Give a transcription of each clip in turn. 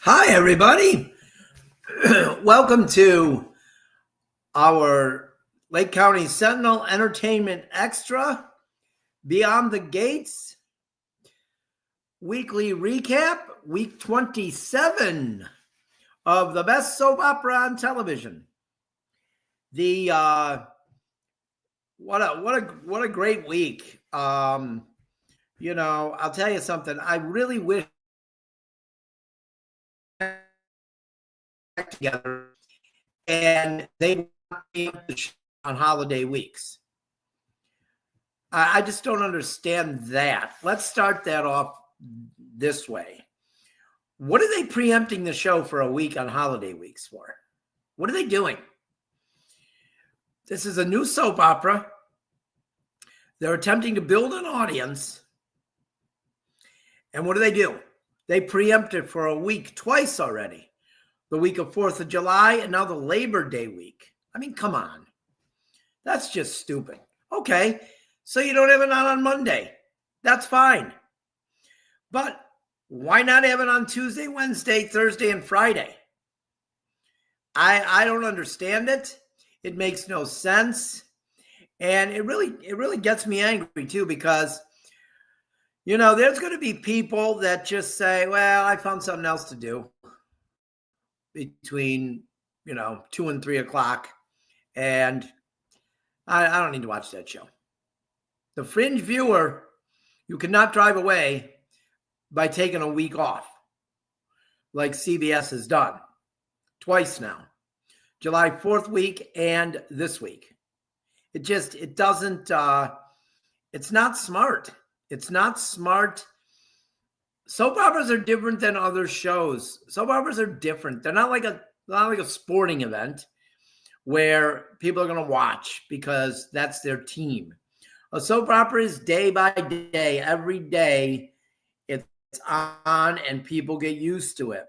Hi, everybody. Welcome to our Lake County Sentinel Entertainment Extra Beyond the Gates weekly recap, week 27 of the best soap opera on television. The what a great week. I'll tell you something. I really wish together and they on holiday weeks. I just don't understand that. Let's start that off this way. What are they preempting the show for a week on holiday weeks for? What are they doing? This is a new soap opera. They're attempting to build an audience. And what do? They preempt it for a week twice already. The week of 4th of July and now the Labor Day week. I mean, come on. That's just stupid. Okay, so you don't have it on Monday. That's fine. But why not have it on Tuesday, Wednesday, Thursday, and Friday? I don't understand it. It makes no sense. And it really gets me angry too, because there's going to be people that just say, well, I found something else to do between 2 and 3 o'clock, and I don't need to watch that show. The fringe viewer, you cannot drive away by taking a week off like CBS has done twice now, July 4th week and this week. It doesn't, it's not smart. It's not smart. Soap operas are different than other shows. Soap operas are different. They're not like a sporting event where people are going to watch because that's their team. A soap opera is day by day. Every day it's on and people get used to it.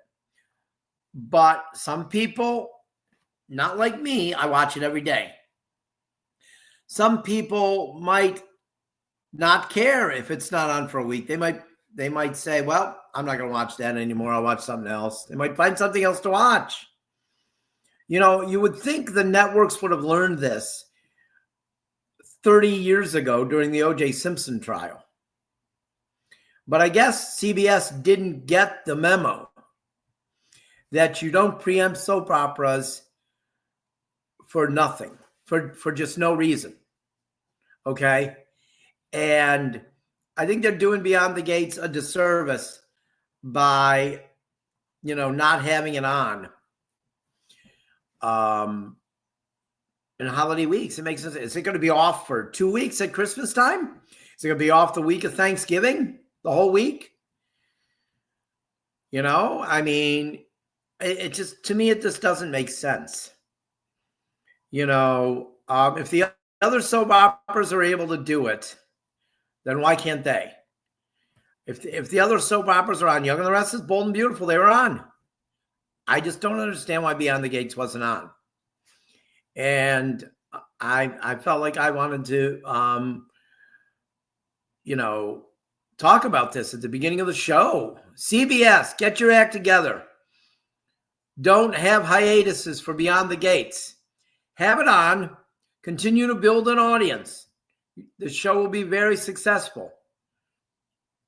But some people, not like me, I watch it every day. Some people might not care if it's not on for a week. They might say, well, I'm not going to watch that anymore. I'll watch something else. They might find something else to watch. You would think the networks would have learned this 30 years ago during the O.J. Simpson trial. But I guess CBS didn't get the memo that you don't preempt soap operas for nothing, for just no reason. Okay? And I think they're doing Beyond the Gates a disservice by, not having it on in holiday weeks. It makes sense. Is it going to be off for 2 weeks at Christmas time? Is it going to be off the week of Thanksgiving, the whole week? I mean, it just, to me, it just doesn't make sense. If the other soap operas are able to do it, then why can't they? If the other soap operas are on, Young and the Restless, Bold and Beautiful, they were on. I just don't understand why Beyond the Gates wasn't on. And I felt like I wanted to, talk about this at the beginning of the show. CBS, get your act together. Don't have hiatuses for Beyond the Gates. Have it on. Continue to build an audience. The show will be very successful.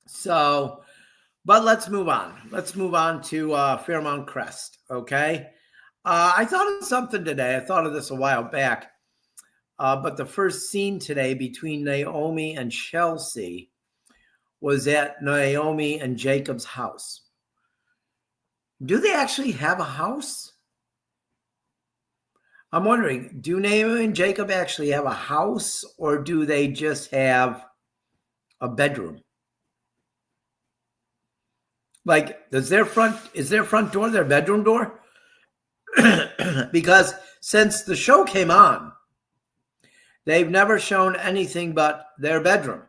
So, but let's move on. Let's move on to Fairmount Crest, okay? I thought of something today. I thought of this a while back. But the first scene today between Naomi and Chelsea was at Naomi and Jacob's house. Do they actually have a house? I'm wondering, do Naomi and Jacob actually have a house, or do they just have a bedroom? Like, is their front door their bedroom door? Because since the show came on, they've never shown anything but their bedroom.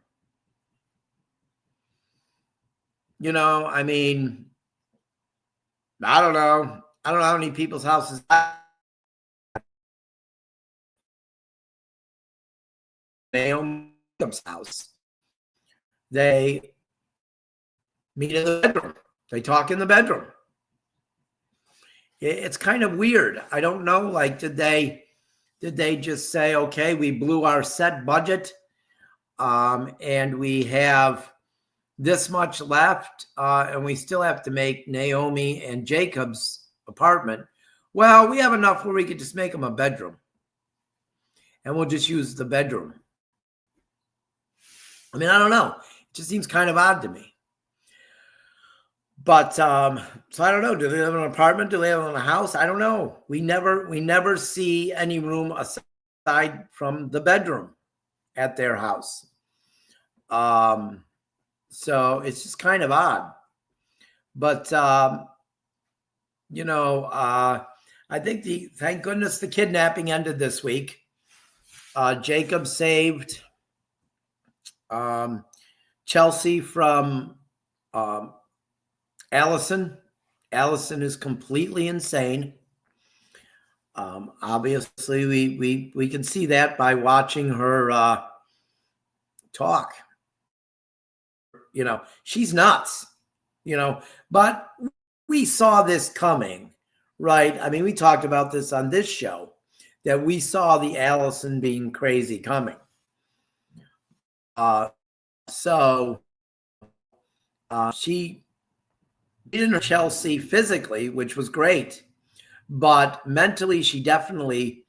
I mean, I don't know. I don't know how many people's houses. Naomi's house. They meet in the bedroom. They talk in the bedroom. it's kind of weird. I don't know. Like, did they just say, okay, we blew our set budget, and we have this much left, and we still have to make Naomi and Jacob's apartment. Well, we have enough where we could just make them a bedroom, and we'll just use the bedroom. I mean, I don't know. It just seems kind of odd to me. But so I don't know. Do they live in an apartment? Do they live in a house? I don't know. We never see any room aside from the bedroom at their house. So it's just kind of odd. But I think thank goodness the kidnapping ended this week. Jacob saved Chelsea from Allison. Allison is completely insane. Obviously, we can see that by watching her talk. She's nuts. But we saw this coming, right? I mean, we talked about this on this show, that we saw the Allison being crazy coming. So she didn't Chelsea physically, which was great, but mentally she definitely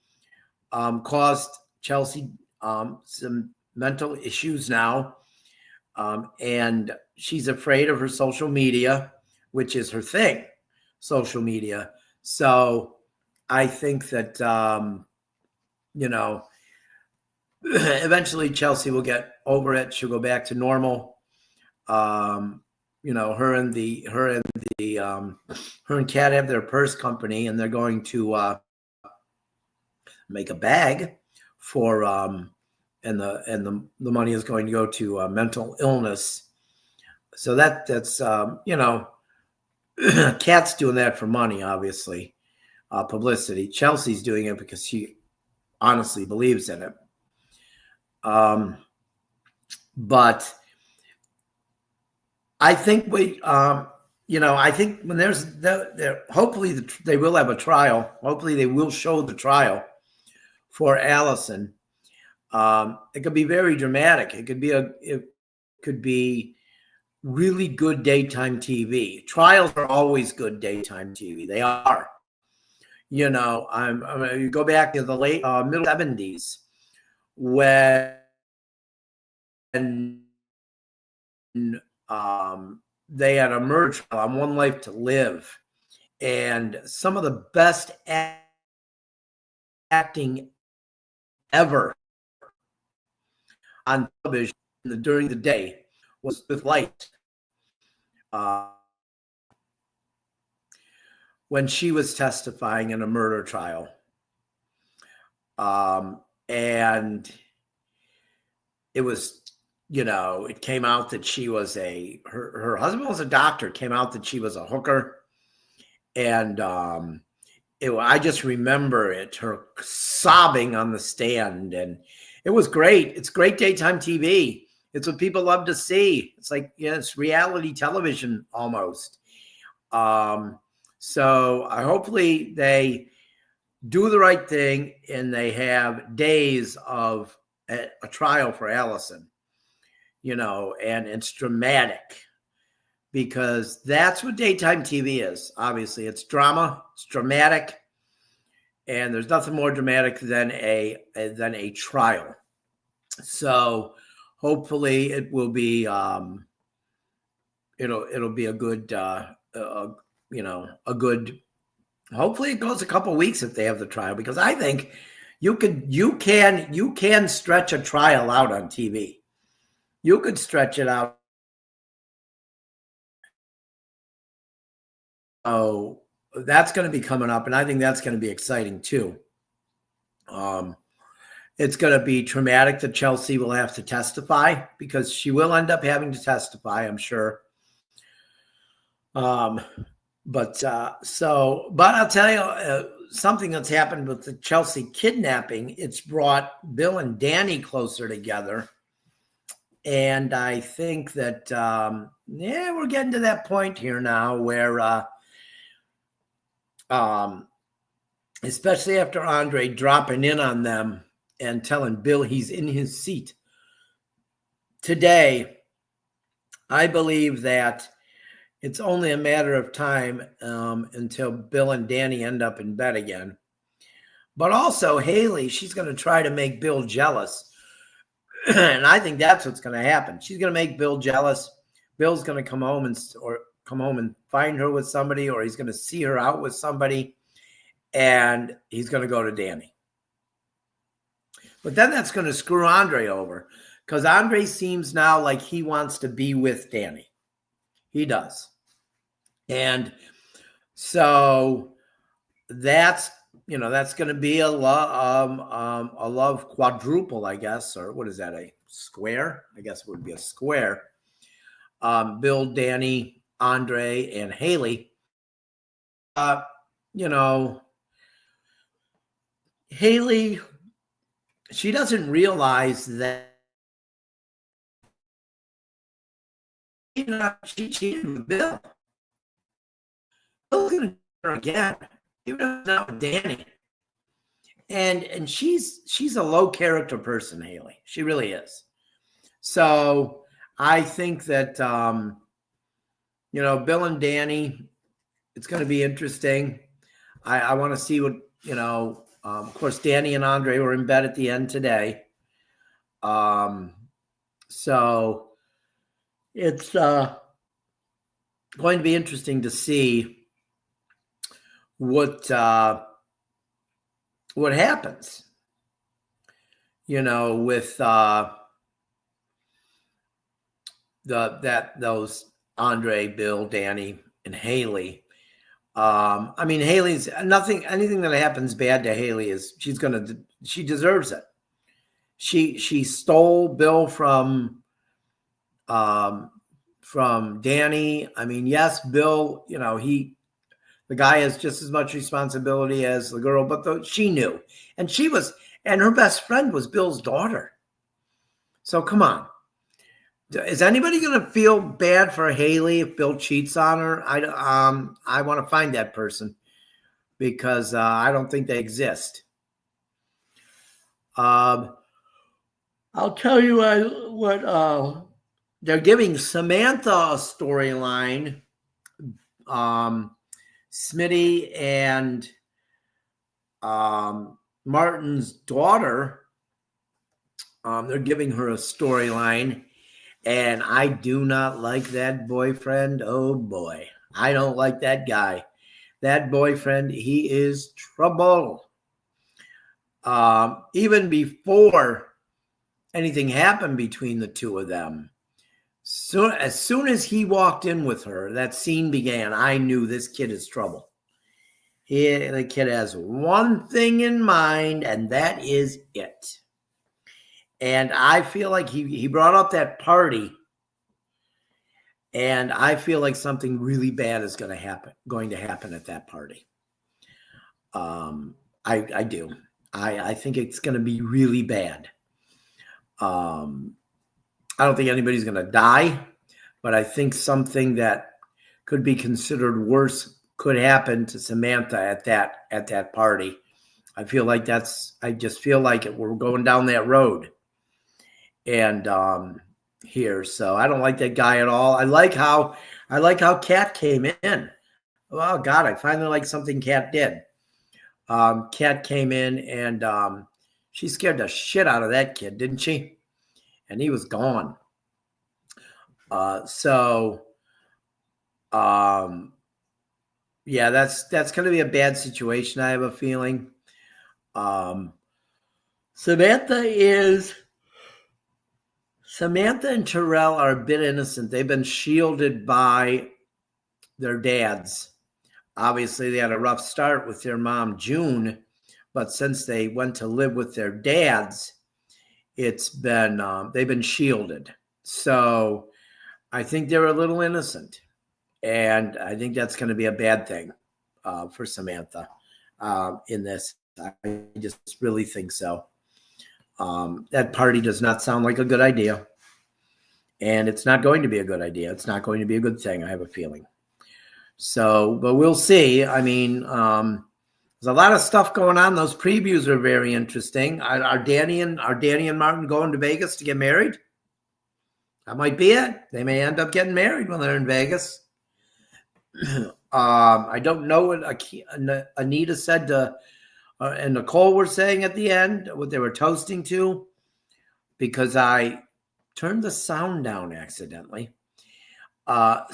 caused Chelsea some mental issues now, and she's afraid of her social media, which is her thing, social media. So I think that eventually Chelsea will get over it. She'll go back to normal. Her and Kat have their purse company, and they're going to make a bag for and the money is going to go to mental illness. So that's Kat's doing that for money, obviously, publicity. Chelsea's doing it because she honestly believes in it. But I think I think when there's hopefully they will have a trial. Hopefully they will show the trial for Allison. It could be very dramatic. It could be really good daytime TV. Trials are always good daytime TV. They are. You go back to the late middle 70s when they had a murder trial on One Life to Live, and some of the best acting ever on television during the day was with light. When she was testifying in a murder trial, and it was, it came out that she was her husband was a doctor. It came out that she was a hooker, and I just remember her sobbing on the stand, and it was great. It's great daytime TV. It's what people love to see. It's like, it's reality television almost. So hopefully they do the right thing and they have days of a trial for Allison, and it's dramatic, because that's what daytime TV is. Obviously, it's drama, it's dramatic, and there's nothing more dramatic than a trial. So hopefully it will be it'll be a good hopefully it goes a couple weeks if they have the trial, because I think you can stretch a trial out on TV. You could stretch it out. Oh, that's going to be coming up, and I think that's going to be exciting too. It's going to be traumatic that Chelsea will have to testify, because she will end up having to testify, I'm sure. But I'll tell you something that's happened with the Chelsea kidnapping. It's brought Bill and Danny closer together. And I think that, we're getting to that point here now where especially after Andre dropping in on them and telling Bill he's in his seat. Today, I believe that it's only a matter of time until Bill and Danny end up in bed again. But also, Haley, she's going to try to make Bill jealous. And I think that's what's going to happen. She's going to make Bill jealous. Bill's going to come home and find her with somebody, or he's going to see her out with somebody, and he's going to go to Danny. But then that's going to screw Andre over, because Andre seems now like he wants to be with Danny. He does. And so that's going to be a love quadruple, I guess, or what is that, a square? I guess it would be a square. Bill, Danny, Andre, and Haley. Haley, she doesn't realize that she cheated with Bill. Bill's going to do her again. Even not with Danny. And she's a low character person, Haley. She really is. So I think that Bill and Danny, it's going to be interesting. I want to see what of course, Danny and Andre were in bed at the end today. So it's going to be interesting to see what happens, with those Andre, Bill, Danny, and Haley. Haley's anything that happens bad to Haley is she deserves it. She stole Bill from Danny. Yes, Bill, the guy has just as much responsibility as the girl, but she knew. And her best friend was Bill's daughter. So come on. Is anybody going to feel bad for Haley if Bill cheats on her? I want to find that person, because I don't think they exist. I'll tell you what they're giving Samantha a storyline. Smitty and Martin's daughter, they're giving her a storyline. And I do not like that boyfriend. Oh, boy. I don't like that guy. That boyfriend, he is trouble. Even before anything happened between the two of them, as soon as he walked in with her, that scene began. I knew this kid is trouble. The kid has one thing in mind, and that is it. And I feel like he brought up that party, and I feel like something really bad is going to happen at that party. I do. I think it's going to be really bad. I don't think anybody's going to die, but I think something that could be considered worse could happen to Samantha at that party. I just feel like we're going down that road. And here, so I don't like that guy at all. I like how Kat came in. Oh God, I finally like something Kat did. Kat came in and she scared the shit out of that kid, didn't she? And he was gone. Yeah, that's going to be a bad situation. I have a feeling. Samantha and Terrell are a bit innocent. They've been shielded by their dads. Obviously, they had a rough start with their mom, June, but since they went to live with their dads, they've been shielded. So I think they're a little innocent, and I think that's going to be a bad thing for Samantha in this. I just really think so. That party does not sound like a good idea, and it's not going to be a good idea. It's not going to be a good thing, I have a feeling. So, but we'll see. I mean, there's a lot of stuff going on. Those previews are very interesting. Are Danny and Martin going to Vegas to get married? That might be it. They may end up getting married when they're in Vegas. I don't know what Anita said to, and Nicole were saying at the end, what they were toasting to, because I turned the sound down accidentally. But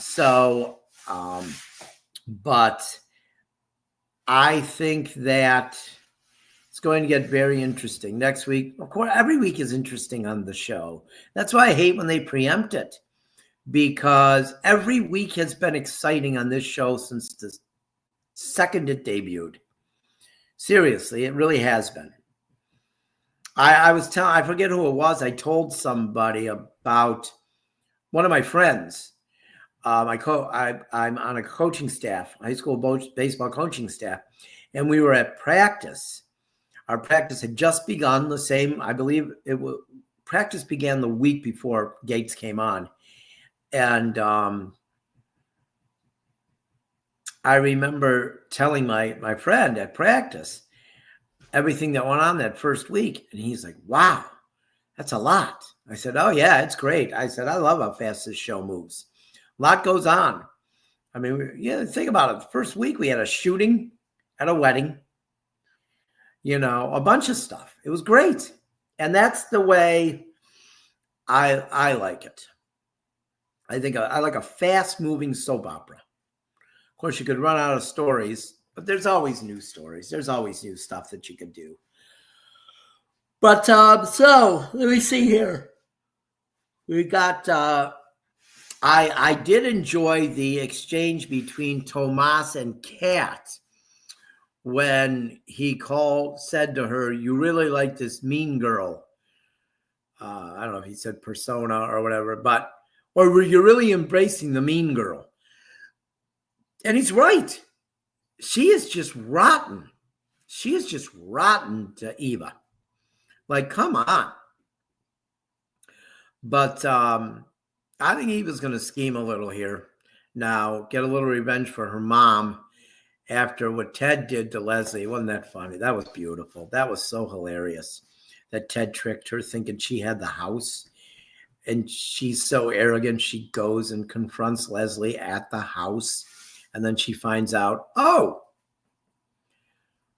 I think that it's going to get very interesting next week. Of course, every week is interesting on the show. That's why I hate when they preempt it, because every week has been exciting on this show since the second it debuted. Seriously, it really has been. I forget who it was. I told somebody about one of my friends. I'm on a coaching staff, high school baseball coaching staff, and we were at practice. Our practice had just begun. The same, I believe practice began the week before Gates came on. And I remember telling my friend at practice everything that went on that first week. And he's like, wow, that's a lot. I said, oh, yeah, it's great. I said, I love how fast this show moves. A lot goes on. I mean, think about it. The first week we had a shooting at a wedding, a bunch of stuff. It was great. And that's the way I like it. I think I like a fast-moving soap opera. Of course, you could run out of stories, but there's always new stories. There's always new stuff that you could do. But so let me see here. We got. I did enjoy the exchange between Tomas and Kat when he said to her, "You really like this mean girl." I don't know if he said persona or whatever, or were you really embracing the mean girl? And he's right. She is just rotten. She is just rotten to Eva. Like, come on. But I think Eva's going to scheme a little here. Now, get a little revenge for her mom after what Ted did to Leslie. Wasn't that funny? That was beautiful. That was so hilarious that Ted tricked her thinking she had the house. And she's so arrogant, she goes and confronts Leslie at the house. And then she finds out, oh,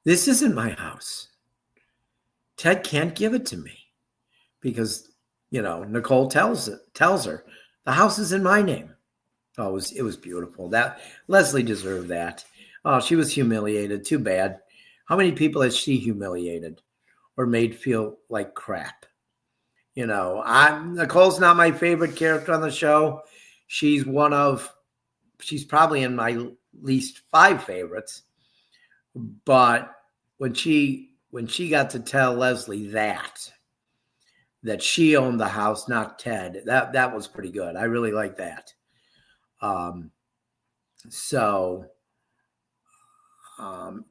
this isn't my house. Ted can't give it to me because, Nicole tells her, the house is in my name. Oh, it was beautiful. That Leslie deserved that. Oh, she was humiliated. Too bad. How many people has she humiliated or made feel like crap? Nicole's not my favorite character on the show. She's probably in my least 5 favorites. But when she got to tell Leslie that she owned the house, not Ted, that was pretty good. I really like that.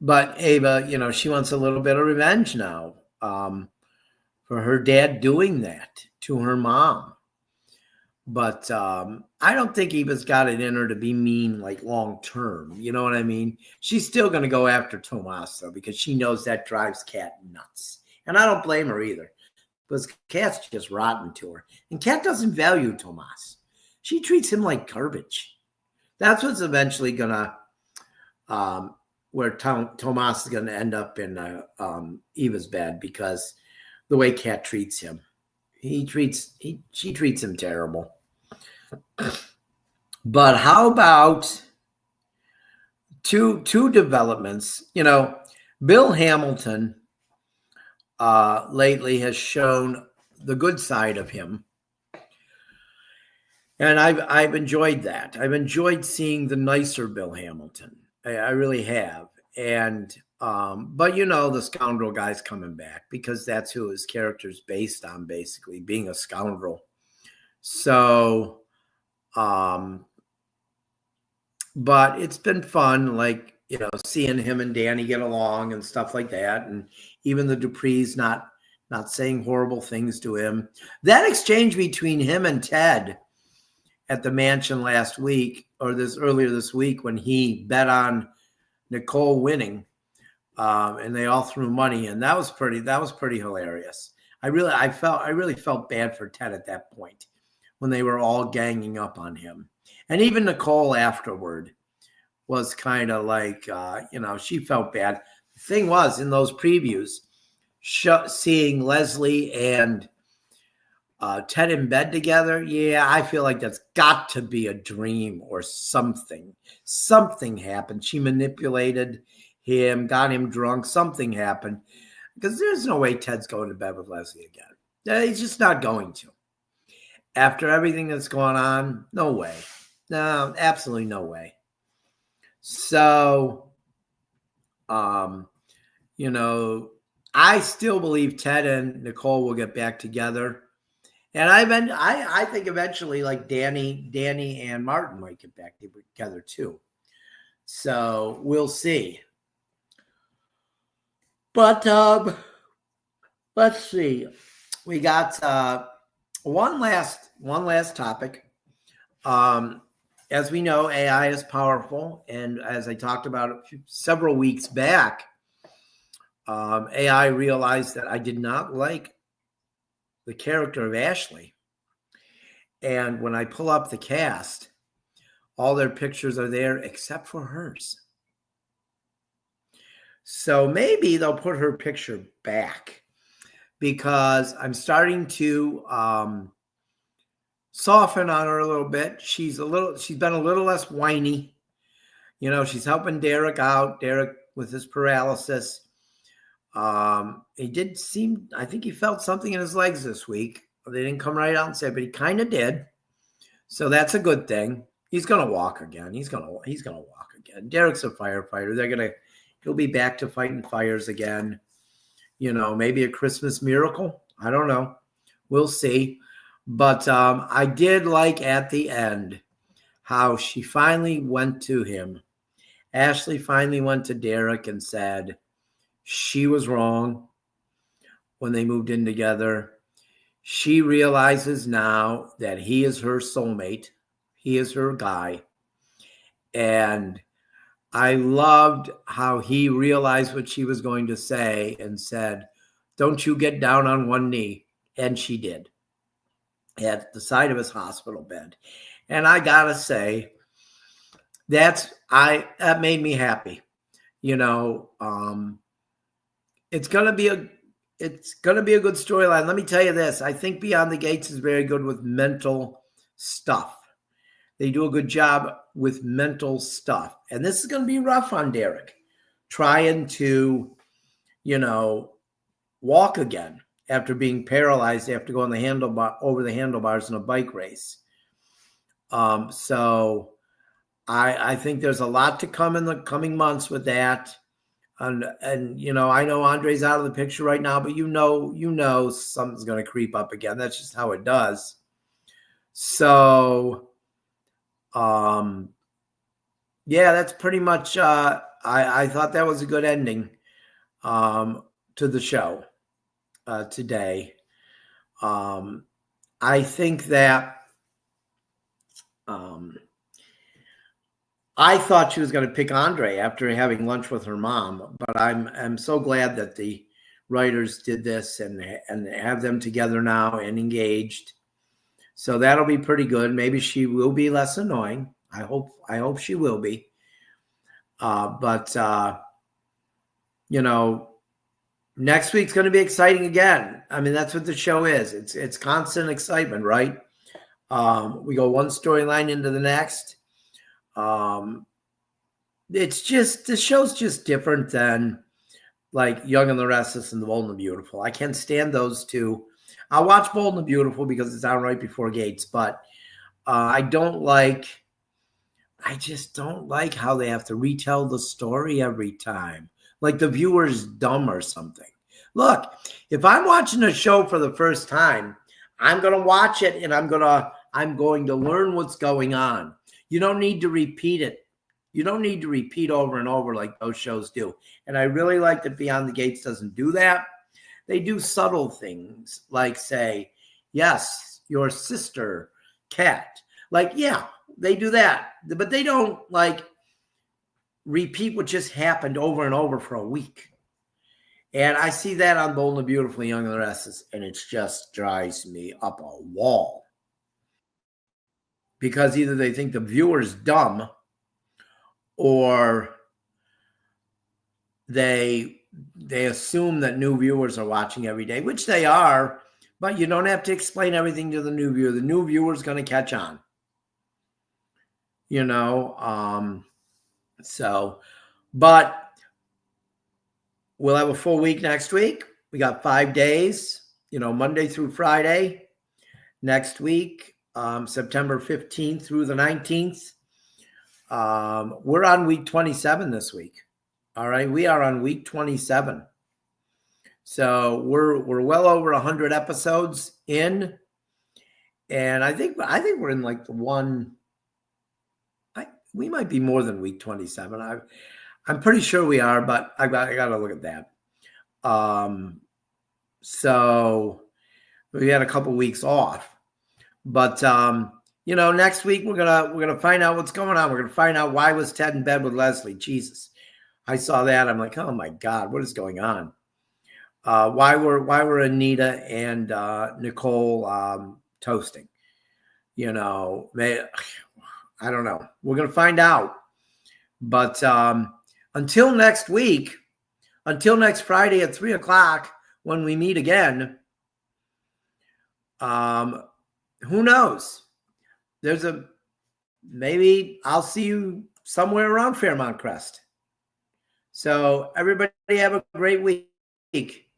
But Ava, she wants a little bit of revenge now for her dad doing that to her mom. But I don't think Eva's got it in her to be mean like long term. You know what I mean? She's still going to go after Tomas, though, because she knows that drives Kat nuts. And I don't blame her either, because Kat's just rotten to her. And Kat doesn't value Tomas. She treats him like garbage. That's what's eventually going to, where Tomas is going to end up in Eva's bed, because the way Kat treats him. She treats him terrible. But how about two developments? Bill Hamilton lately has shown the good side of him. And I've enjoyed that. I've enjoyed seeing the nicer Bill Hamilton. I really have. And but the scoundrel guy's coming back, because that's who his character's based on, basically being a scoundrel. So but it's been fun, like, seeing him and Danny get along and stuff like that. And even the Dupree's not saying horrible things to him. That exchange between him and Ted at the mansion last week earlier this week when he bet on Nicole winning, and they all threw money, and that was pretty hilarious. I really felt bad for Ted at that point when they were all ganging up on him, and even Nicole afterward was kind of like, she felt bad. The thing was, in those previews, seeing Leslie and Ted in bed together, yeah, I feel like that's got to be a dream or something. Something happened. She manipulated him, got him drunk. Something happened, because there's no way Ted's going to bed with Leslie again. He's just not going to. After everything that's going on, no way. No, absolutely no way. So, I still believe Ted and Nicole will get back together. And I think eventually, like Danny and Martin might get back together too. So we'll see. But let's see. We got one last topic. As we know, AI is powerful, and as I talked about several weeks back, AI realized that I did not like the character of Ashley. And when I pull up the cast, all their pictures are there except for hers. So maybe they'll put her picture back, because I'm starting to soften on her a little bit. She's been a little less whiny. She's helping Derek out, with his paralysis. He did seem, I think he felt something in his legs this week. They didn't come right out and say, but he kind of did. So that's a good thing. He's going to walk again. He's going to walk again. Derek's a firefighter. He'll be back to fighting fires again. Maybe a Christmas miracle. I don't know. We'll see. But I did like at the end how she finally went to him. Ashley finally went to Derek and said she was wrong when they moved in together. She realizes now that he is her soulmate. He is her guy. And I loved how he realized what she was going to say and said, "Don't you get down on one knee." And she did, at the side of his hospital bed. And I got to say, that made me happy. It's going to be a good storyline. Let me tell you this. I think Beyond the Gates is very good with mental stuff. They do a good job with mental stuff. And this is going to be rough on Derek, trying to, walk again after being paralyzed, after going over the handlebars in a bike race. So I think there's a lot to come in the coming months with that. And I know Andre's out of the picture right now, but something's going to creep up again. That's just how it does. So, that's pretty much, I thought that was a good ending to the show today. I think that I thought she was going to pick Andre after having lunch with her mom, but I'm so glad that the writers did this and have them together now and engaged. So that'll be pretty good. Maybe she will be less annoying. I hope she will be. But next week's going to be exciting again. I mean, that's what the show is. It's constant excitement, right? We go one storyline into the next. It's just, the show's just different than like Young and the Restless and The Bold and the Beautiful. I can't stand those two. I'll watch Bold and the Beautiful because it's on right before Gates, but I just don't like how they have to retell the story every time. Like the viewer's dumb or something. Look, if I'm watching a show for the first time, I'm going to watch it and I'm going to learn what's going on. You don't need to repeat it. You don't need to repeat over and over like those shows do. And I really like that Beyond the Gates doesn't do that. They do subtle things like say, yes, your sister, Kat. Like, yeah, they do that, but they don't like repeat what just happened over and over for a week. And I see that on Bold and Beautiful, Young and the Restless, and it just drives me up a wall. Because either they think the viewer's dumb or they assume that new viewers are watching every day, which they are, but you don't have to explain everything to the new viewer. The new viewer's going to catch on. But we'll have a full week next week. We got 5 days, Monday through Friday. Next week, September 15th through the 19th. We're on week 27 this week. All right, we are on week 27. So we're well over 100 episodes in, and I think we're in like the one. We might be more than week 27. I'm pretty sure we are, but I got to look at that. So we had a couple weeks off, but next week we're gonna find out what's going on. We're gonna find out why was Ted in bed with Leslie. Jesus, I saw that. I'm like, oh my God, what is going on? Why were Anita and Nicole toasting? I don't know. We're gonna find out. But until next week, until next Friday at 3:00 when we meet again, who knows? Maybe I'll see you somewhere around Fairmont Crest. So everybody have a great week.